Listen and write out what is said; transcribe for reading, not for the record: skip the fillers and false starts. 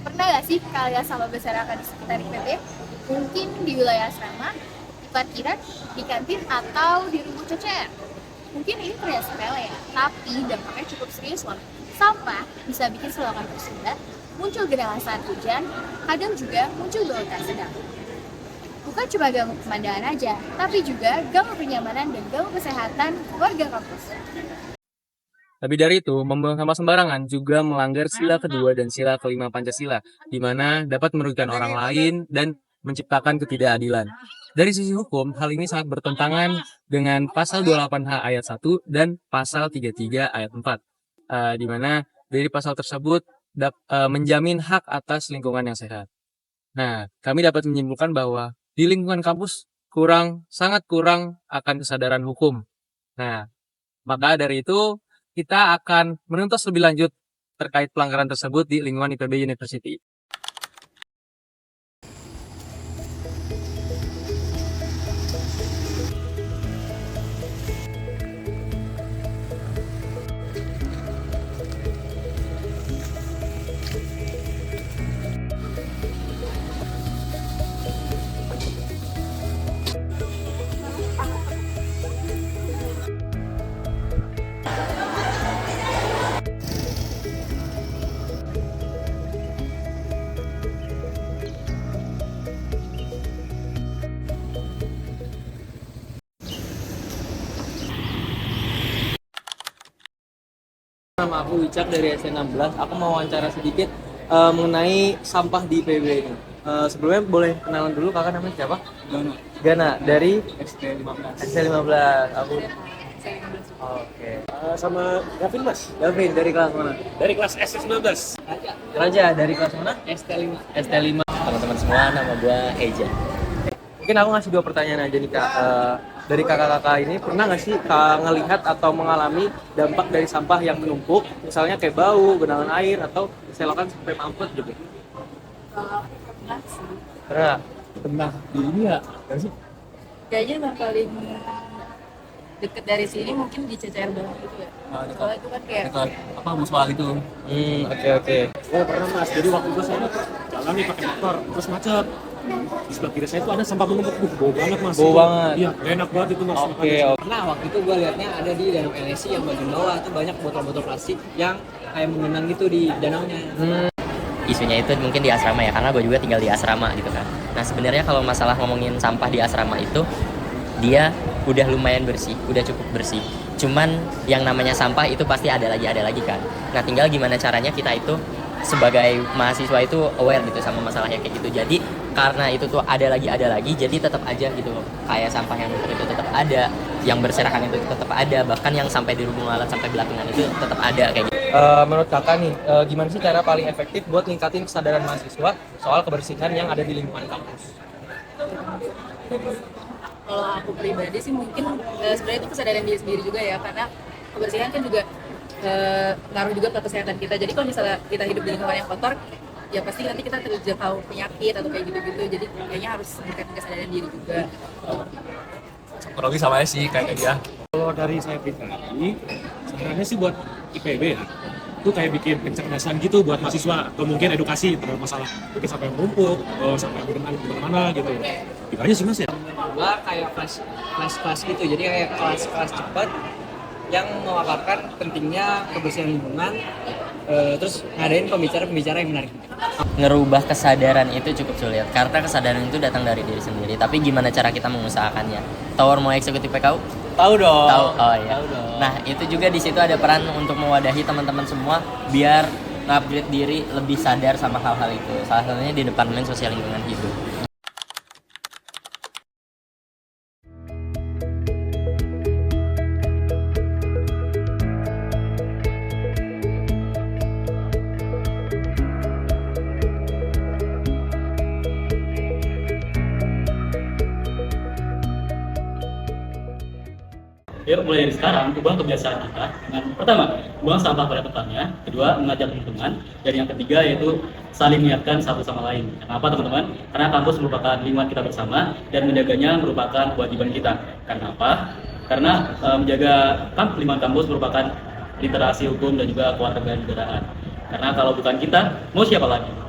Pernah nggak sih kalian sampah berserakan di sekitar IPB? Mungkin di wilayah asrama, di parkiran, di kantin, atau di rumah cecer? Mungkin ini terlihat sepele ya, tapi dampaknya cukup serius loh. Sampah bisa bikin selokan bersinar, muncul genangan saat hujan, kadang juga muncul bau tak sedap. Bukan cuma ganggu pemandangan aja, tapi juga ganggu kenyamanan dan ganggu kesehatan warga kampus. Lebih dari itu, membuang sampah sembarangan juga melanggar sila kedua dan sila kelima Pancasila, di mana dapat merugikan orang lain dan menciptakan ketidakadilan. Dari sisi hukum, hal ini sangat bertentangan dengan pasal 28H ayat 1 dan pasal 33 ayat 4, di mana dari pasal tersebut menjamin hak atas lingkungan yang sehat. Nah, kami dapat menyimpulkan bahwa di lingkungan kampus sangat kurang akan kesadaran hukum. Nah, maka dari itu kita akan menuntas lebih lanjut terkait pelanggaran tersebut di lingkungan IPB University. Nama aku Wicak dari SC16. Aku mau wawancara sedikit mengenai sampah di IPB ini. Sebelumnya boleh kenalan dulu, kakak namanya siapa? Gana, Gana dari ST15. SC15. Aku oke. Sama Gavin Mas, Davin dari kelas mana? dari kelas S19. Raja dari kelas mana? ST5. ST5. Teman-teman semua, nama gue Eja. Mungkin aku ngasih dua pertanyaan aja nih kak. Dari kakak-kakak ini pernah nggak sih ngelihat atau mengalami dampak dari sampah yang menumpuk, misalnya kayak bau, genangan air, atau selokan sampai mampet gitu? Pernah sih. Pernah. Pernah di ini ya, nggak sih? Kayaknya yang paling deket dari sini mungkin di Cecer Bawah gitu ya. Soalnya itu kan kayak Dekat apa musola itu? Oke. Oh pernah Mas, jadi waktu itu saya jalan nih pakai motor, terus macet. Di sebelah kiri saya itu ada sampah menumpuk, bau banget Mas. Bau Itu. banget. Iya, gak enak banget itu Mas. Oke. Pernah waktu itu gue liatnya ada di danau LSI yang bagian bawah tuh banyak botol-botol plastik yang kayak mengenang gitu di danaunya. Isunya itu mungkin di asrama ya, karena gue juga tinggal di asrama gitu kan. Nah sebenarnya kalau masalah ngomongin sampah di asrama itu, dia udah lumayan bersih, udah cukup bersih. Cuman yang namanya sampah itu pasti ada lagi kan. Nah tinggal gimana caranya kita itu sebagai mahasiswa itu aware gitu sama masalahnya kayak gitu. Jadi karena itu tuh ada lagi, jadi tetap aja gitu kayak sampah yang numpuk itu tetap ada, yang berserakan itu tetap ada, bahkan yang sampai di hubung alat sampai belakangan itu tetap ada kayak gitu. Menurut kakak nih, gimana sih cara paling efektif buat ningkatin kesadaran mahasiswa soal kebersihan yang ada di lingkungan kampus? kalau aku pribadi sih mungkin sebenarnya itu kesadaran diri sendiri juga ya, karena kebersihan kan juga ngaruh juga ke kesehatan kita. Jadi kalau misalnya kita hidup di lingkungan yang kotor, ya pasti nanti kita terjangkau penyakit atau kayak gitu-gitu. Jadi kayaknya harus meningkatkan kesadaran diri juga. Kurang lebih sama sih kayak dia. Kalau dari saya pribadi, sebenarnya sih buat IPB ya, itu kayak bikin pencerdasan gitu buat mahasiswa, atau mungkin edukasi terhadap masalah mungkin sampai menumpuk, sampai bagaimana gitu. Gitu aja sih Mas ya. Gua kayak kelas gitu, jadi kayak kelas cepat yang memaparkan pentingnya kebersihan lingkungan, terus ngadain pembicara yang menarik. Ngerubah kesadaran itu cukup sulit, karena kesadaran itu datang dari diri sendiri. Tapi gimana cara kita mengusahakannya? Tahu mau eksekutif PKU? Tahu dong. Tahu, oh iya. Tahu dong. Nah itu juga di situ ada peran untuk mewadahi teman-teman semua biar upgrade diri lebih sadar sama hal-hal itu. Salah satunya di Departemen Sosial Lingkungan Hidup. Yuk mulai dari sekarang, ubah kebiasaan kita dengan pertama, buang sampah pada tempatnya, kedua, mengajak lingkungan, dan yang ketiga yaitu saling mengingatkan satu sama lain. Kenapa teman-teman? Karena kampus merupakan lingkungan kita bersama dan menjaganya merupakan kewajiban kita. Karena apa? Karena menjaga lingkungan kampus merupakan literasi hukum dan juga kewarganegaraan. Karena kalau bukan kita, mau siapa lagi?